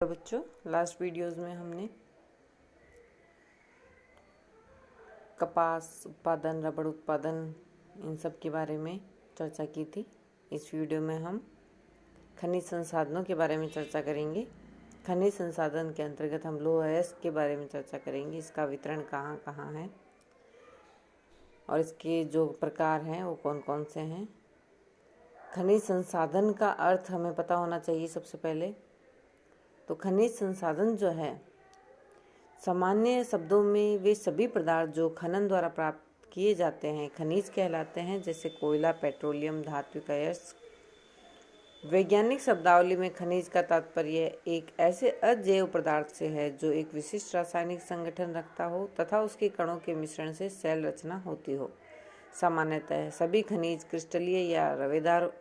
तो बच्चों, last videos में हमने कपास उत्पादन, रबड़ उत्पादन, इन सब के बारे में चर्चा की थी। इस वीडियो में हम खनिज संसाधनों के बारे में चर्चा करेंगे। खनिज संसाधन के अंतर्गत हम लौह अयस्क के बारे में चर्चा करेंगे। इसका वितरण कहाँ कहाँ है और इसके जो प्रकार हैं वो कौन कौन से हैं। खनिज संसाधन का अर्थ हमें पता होना चाहिए सबसे पहले। तो खनिज संसाधन जो है, सामान्य शब्दों में वे सभी पदार्थ जो खनन द्वारा प्राप्त किए जाते हैं खनिज कहलाते हैं, जैसे कोयला, पेट्रोलियम, धात्विक अयस्क। वैज्ञानिक शब्दावली में खनिज का तात्पर्य एक ऐसे अजैव पदार्थ से है जो एक विशिष्ट रासायनिक संगठन रखता हो तथा उसके कणों के मिश्रण से सेल रचना होती हो। सामान्यतः सभी खनिज क्रिस्टलीय या रवेदार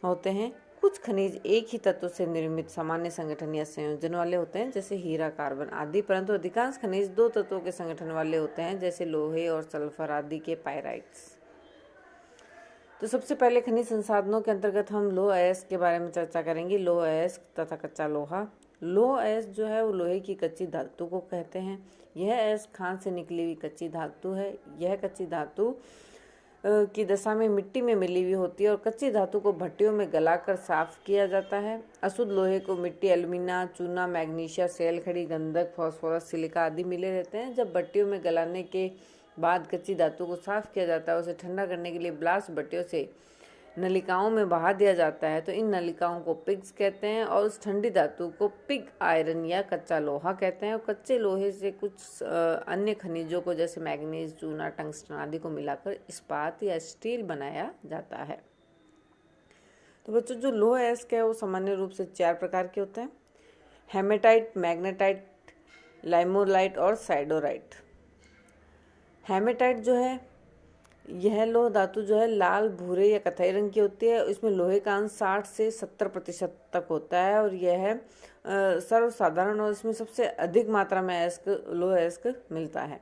होते हैं। कुछ खनिज एक ही तत्व से निर्मित सामान्य संगठन या संयोजन वाले होते हैं, जैसे हीरा, कार्बन आदि, परंतु अधिकांश खनिज दो तत्वों के संगठन वाले होते हैं, जैसे लोहे और सल्फर आदि के पाइराइट्स। तो सबसे पहले खनिज संसाधनों के अंतर्गत हम लौह अयस्क के बारे में चर्चा करेंगे। लौह अयस्क तथा कच्चा लोहा। लौह अयस्क जो है वो लोहे की कच्ची धातु को कहते हैं। यह अयस्क खान से निकली हुई कच्ची धातु है। यह कच्ची धातु की दशा में मिट्टी में मिली हुई होती है और कच्ची धातु को भट्टियों में गलाकर साफ किया जाता है। अशुद्ध लोहे को मिट्टी, एल्यूमिना, चूना, मैग्नीशिया, सेल खड़ी, गंधक, फास्फोरस, सिलिका आदि मिले रहते हैं। जब भट्टियों में गलाने के बाद कच्ची धातु को साफ किया जाता है, उसे ठंडा करने के लिए ब्लास्ट भट्टियों से नलिकाओं में बहा दिया जाता है। तो इन नलिकाओं को पिग्स कहते हैं और उस ठंडी धातु को पिग आयरन या कच्चा लोहा कहते हैं। और कच्चे लोहे से कुछ अन्य खनिजों को, जैसे मैग्नीज, चूना, टंगस्टन आदि को मिलाकर इस्पात या स्टील बनाया जाता है। तो बच्चों, जो लौह अयस्क है वो सामान्य रूप से 4 प्रकार के होते हैं: हेमेटाइट, मैग्नेटाइट, लाइमोलाइट और साइडोराइट। हेमेटाइट जो है, यह लोह धातु जो है लाल, भूरे या कथई रंग की होती है। इसमें लोहे का अंश 60 से 70% तक होता है और यह सर्वसाधारण और इसमें सबसे अधिक मात्रा में लौह अयस्क मिलता है।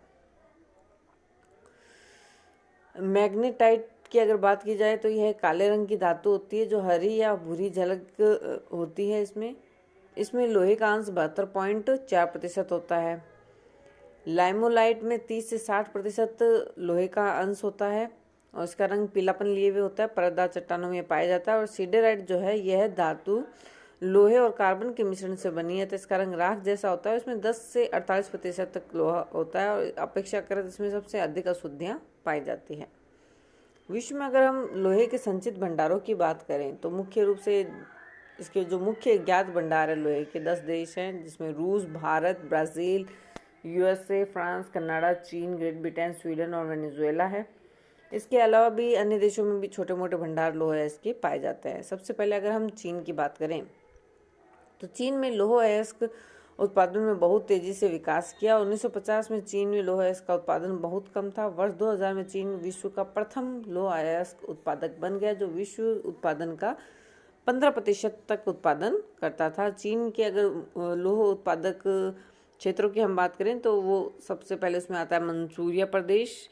मैग्नेटाइट की अगर बात की जाए तो यह काले रंग की धातु होती है जो हरी या भूरी झलक होती है। इसमें लोहे का अंश 72.4% होता है। लाइमोलाइट में 30 से 60% लोहे का अंश होता है और इसका रंग पीलापन लिए हुए होता है। परतदार चट्टानों में पाया जाता है। और सीडेराइट जो है, यह धातु लोहे और कार्बन के मिश्रण से बनी है, तो इसका रंग राख जैसा होता है। इसमें 10 से 48% तक लोहा होता है और अपेक्षाकृत इसमें सबसे अधिक अशुद्धियाँ पाई जाती है। विश्व में अगर हम लोहे के संचित भंडारों की बात करें तो मुख्य रूप से इसके जो मुख्य ज्ञात भंडार है लोहे के 10 देश हैं, जिसमें रूस, Bharat, Brazil, USA, France, Canada, चीन, ग्रेट ब्रिटेन, स्वीडन और वेनेजुएला है। इसके अलावा भी अन्य देशों में भी छोटे मोटे भंडार लौह अयस्क के पाए जाते हैं। सबसे पहले अगर हम चीन की बात करें तो चीन में लौह अयस्क उत्पादन में बहुत तेजी से विकास किया। 1950 में चीन में लौह अयस्क का उत्पादन बहुत कम था। वर्ष 2000 में चीन विश्व का प्रथम लौह अयस्क उत्पादक बन गया, जो विश्व उत्पादन का 15% तक उत्पादन करता था। चीन के अगर लौह उत्पादक क्षेत्रों की हम बात करें तो वो सबसे पहले उसमें आता है मंचूरिया प्रदेश,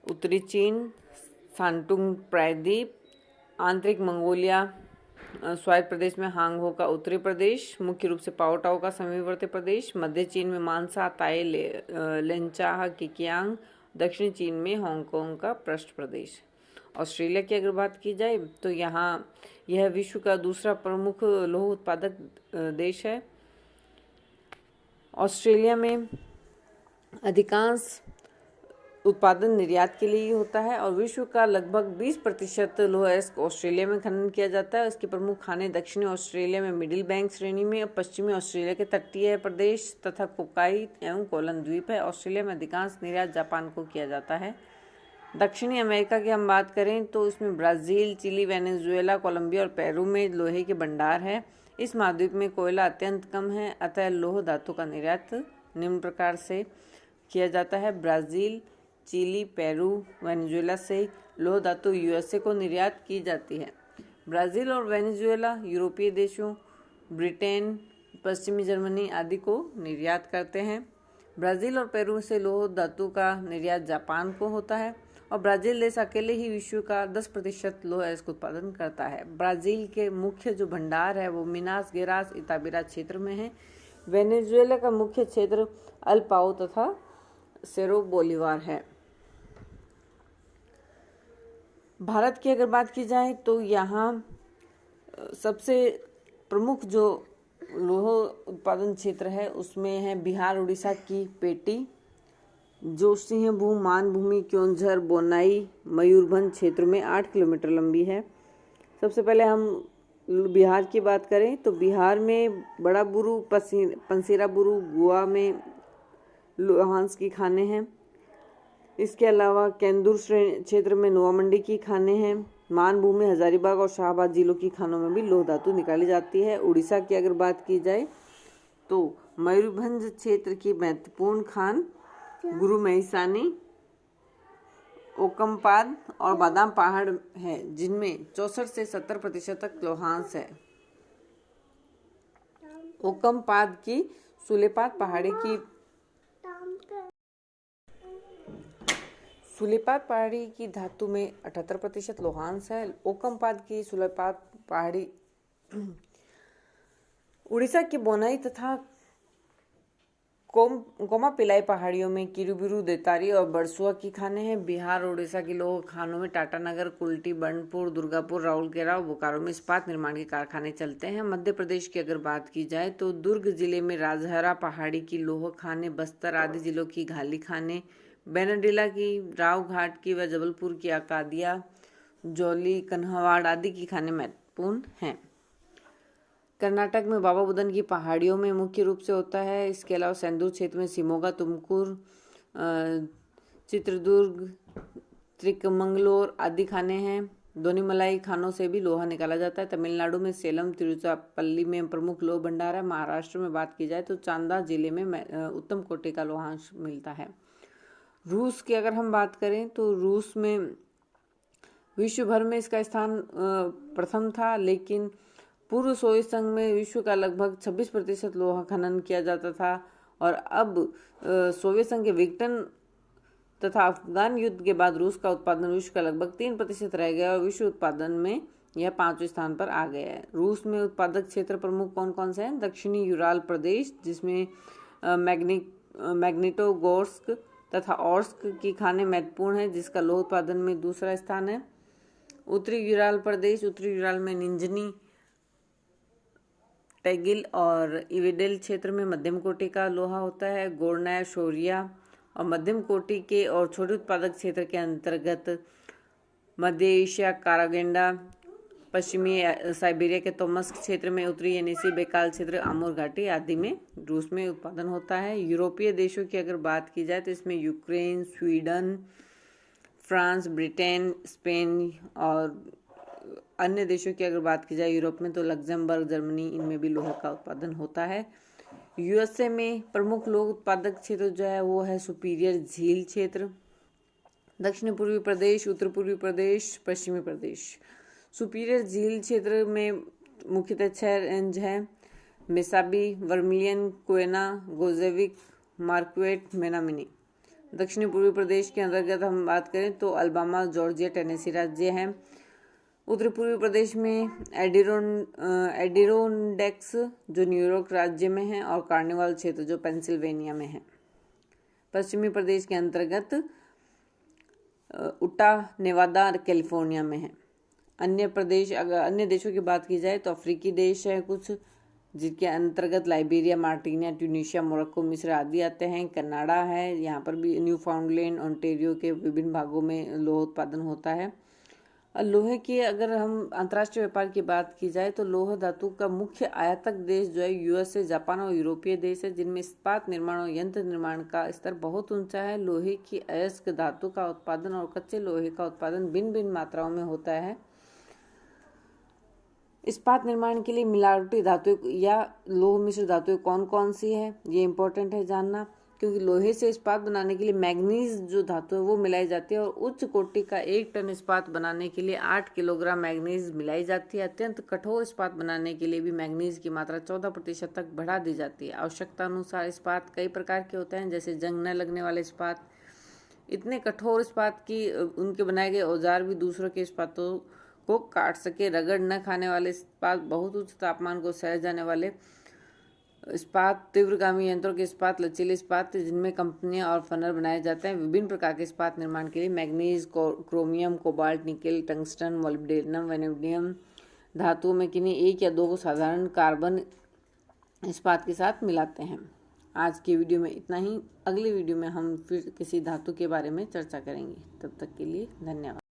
उत्तरी चीन, शांतुंग प्रायद्वीप, आंतरिक मंगोलिया, स्वायत्त प्रदेश में हांगहो का उत्तरी प्रदेश, मुख्य रूप से पाओटाओ का समीपवर्ती प्रदेश, मध्य चीन में मानसा, ताई, लेंचाह, किकियांग, दक्षिणी चीन में हांगकांग का पृष्ठ प्रदेश। ऑस्ट्रेलिया की अगर बात की जाए तो यह विश्व का दूसरा प्रमुख लौह उत्पादक देश है। ऑस्ट्रेलिया में अधिकांश उत्पादन निर्यात के लिए होता है और विश्व का लगभग 20% लौह अयस्क ऑस्ट्रेलिया में खनन किया जाता है। इसकी प्रमुख खानें दक्षिणी ऑस्ट्रेलिया में मिडिल बैंक श्रेणी में, पश्चिमी ऑस्ट्रेलिया के तटीय प्रदेश तथा कुकाई एवं कोलन द्वीप है। ऑस्ट्रेलिया में अधिकांश निर्यात जापान को किया जाता है। दक्षिणी अमेरिका की हम बात करें तो इसमें ब्राज़ील, चिली, वेनेजुएला, कोलंबिया और पेरू में लोहे के भंडार है। इस महाद्वीप में कोयला अत्यंत कम है, अतः लौह धातु का निर्यात निम्न प्रकार से किया जाता है। ब्राज़ील, चिली, पेरू, वेनेजुएला से लौह धातु यूएसए को निर्यात की जाती है। ब्राज़ील और वेनेजुएला यूरोपीय देशों, ब्रिटेन, पश्चिमी जर्मनी आदि को निर्यात करते हैं। ब्राज़ील और पेरू से लौह धातु का निर्यात जापान को होता है। और ब्राजील देश अकेले ही विश्व का 10% लोह अयस्क उत्पादन करता है। ब्राजील के मुख्य जो भंडार है वो मिनास गेरास इताबिरा क्षेत्र में है। वेनेजुएला का मुख्य क्षेत्र अल्पाओ तथा सेरो बोलिवार है। भारत की अगर बात की जाए तो यहाँ सबसे प्रमुख जो लौह उत्पादन क्षेत्र है उसमें है बिहार उड़ीसा की पेटी, जो सिंहभूम मानभूमि क्योंझर बोनाई मयूरभंज क्षेत्र में 8 किलोमीटर लंबी है। सबसे पहले हम बिहार की बात करें तो बिहार में बड़ा बुरु, पंसीरा बुरु, गोवा में लोहांस की खानें हैं। इसके अलावा केंदुर क्षेत्र में नोवामंडी की खानें हैं। मानभूमि, हजारीबाग और शाहबाद जिलों की खानों में भी लोह धातु निकाली जाती है। उड़ीसा की अगर बात की जाए तो मयूरभंज क्षेत्र की महत्वपूर्ण खान गुरु महिसानी, ओकमपाद और बादाम पहाड़ है, जिनमें 64 से 70% तक लोहांस है। ओकमपाद की सुलेपात पहाड़ी की धातु में 78% लोहांस है। ओकमपाद की सुलेपात पहाड़ी उड़ीसा की बोनाई तथा कोमापिलाई पहाड़ियों में किरुबिरु, देतारी और बरसुआ की खानें हैं। बिहार और उड़ीसा की लोह खानों में टाटानगर, कुल्टी, बर्नपुर, दुर्गापुर, राउरकेला और बोकारो में इस्पात निर्माण के कारखाने चलते हैं। मध्य प्रदेश की अगर बात की जाए तो दुर्ग जिले में राजहरा पहाड़ी की लोह खानें, बस्तर आदि जिलों की घाली खानें, बैनडीला की, राव घाट की व जबलपुर की अकादिया, जौली, कन्हवाड़ आदि की खानें महत्वपूर्ण हैं। कर्नाटक में बाबा बुदन की पहाड़ियों में मुख्य रूप से होता है। इसके अलावा सेंदूर क्षेत्र में शिमोगा, तुमकुर, चित्रदुर्ग, त्रिकमंगलोर आदि खाने हैं। दोनीमलाई खानों से भी लोहा निकाला जाता है। तमिलनाडु में सेलम, तिरुचिरापल्ली में प्रमुख लोह भंडार है। महाराष्ट्र में बात की जाए तो चांदा जिले में उत्तम कोटि का लोहांश मिलता है। रूस की अगर हम बात करें तो रूस में विश्व भर में इसका स्थान प्रथम था, लेकिन पूर्व सोवियत संघ में विश्व का लगभग 26% लोहा खनन किया जाता था और अब सोवियत संघ के विघटन तथा अफगान युद्ध के बाद रूस का उत्पादन विश्व का लगभग 3% रह गया और विश्व उत्पादन में यह 5वें स्थान पर आ गया है। रूस में उत्पादक क्षेत्र प्रमुख कौन कौन से हैं? दक्षिणी यूराल प्रदेश, जिसमें मैग्निटोगोर्स्क तथा ओर्स्क की खानें महत्वपूर्ण है, जिसका लोह उत्पादन में दूसरा स्थान है। उत्तरी यूराल प्रदेश, उत्तरी यूराल में निंजनी, टैगिल और इवेडेल क्षेत्र में मध्यम कोटि का लोहा होता है। गोर्नाया, शोरिया और मध्यम कोटि के और छोटे उत्पादक क्षेत्र के अंतर्गत मध्य एशिया, कारागेंडा, पश्चिमी साइबेरिया के तोमस्क क्षेत्र में, उत्तरी येनिसी, बेकाल क्षेत्र, आमोर घाटी आदि में रूस में उत्पादन होता है। यूरोपीय देशों की अगर बात की जाए तो इसमें Ukraine, Sweden, France, Britain, Spain और अन्य देशों की अगर बात की जाए यूरोप में तो लग्जमबर्ग, जर्मनी, इनमें भी लोहे का उत्पादन होता है। यूएसए में प्रमुख लोह उत्पादक क्षेत्र जो है वो है सुपीरियर झील क्षेत्र, दक्षिण पूर्वी प्रदेश, उत्तर पूर्वी प्रदेश, पश्चिमी प्रदेश। सुपीरियर झील क्षेत्र में मुख्यतः 6 रेंज हैं: मेसाबी, वर्मिलियन, कोएना, गोजेविक, मार्क्वेट, मेनामिनी। दक्षिणी पूर्वी प्रदेश के अंतर्गत हम बात करें तो अल्बामा, जॉर्जिया, टेनेसी राज्य हैं। उत्तर पूर्वी प्रदेश में एडिरोडेक्स जो न्यूयॉर्क राज्य में है और कार्निवाल क्षेत्र जो पेंसिल्वेनिया में है। पश्चिमी प्रदेश के अंतर्गत उटा, नेवादा, कैलिफोर्निया में है। अन्य देशों की बात की जाए तो अफ्रीकी देश है कुछ, जिनके अंतर्गत लाइबेरिया, मार्टिनिया, ट्यूनीशिया, मोरक्को, मिस्र आदि आते हैं। कनाडा है, यहाँ पर भी न्यू फाउंडलैंड, ओंटारियो के विभिन्न भागों में लोह उत्पादन होता है। लोहे की अगर हम अंतर्राष्ट्रीय व्यापार की बात की जाए तो लोह धातु का मुख्य आयातक देश जो है यूएसए, जापान और यूरोपीय देश है, जिनमें इस्पात निर्माण और यंत्र निर्माण का स्तर बहुत ऊंचा है। लोहे की अयस्क धातु का उत्पादन और कच्चे लोहे का उत्पादन भिन्न भिन्न मात्राओं में होता है। इस्पात निर्माण के लिए मिलावटी धातु या लोह मिश्र धातुएं कौन कौन सी है, ये इंपॉर्टेंट है जानना, क्योंकि लोहे से इस्पात बनाने के लिए मैग्नीज जो धातु है वो मिलाई जाती है और उच्च कोटि का 1 टन इस्पात बनाने के लिए 8 किलोग्राम मैग्नीज मिलाई जाती है। अत्यंत कठोर इस्पात बनाने के लिए भी मैग्नीज की मात्रा 14% तक बढ़ा दी जाती है। आवश्यकता अनुसार इस्पात कई प्रकार के होते हैं, जैसे जंग न लगने वाले इस्पात, इतने कठोर इस्पात की उनके बनाए गए औजार भी दूसरों के इस्पातों को काट सके। रगड़ न खाने वाले इस्पात, बहुत उच्च तापमान को सह जाने वाले इस्पात, तीव्रगामी यंत्रों के इस्पात, लचीले इस्पात जिनमें कंपनियां और फनर बनाए जाते हैं। विभिन्न प्रकार के इस्पात निर्माण के लिए manganese, chromium, cobalt, nickel, tungsten, molybdenum, vanadium धातुओं में किन्हीं एक या दो को साधारण कार्बन इस्पात के साथ मिलाते हैं। आज की वीडियो में इतना ही। अगली वीडियो में हम फिर किसी धातु के बारे में चर्चा करेंगे। तब तक के लिए धन्यवाद।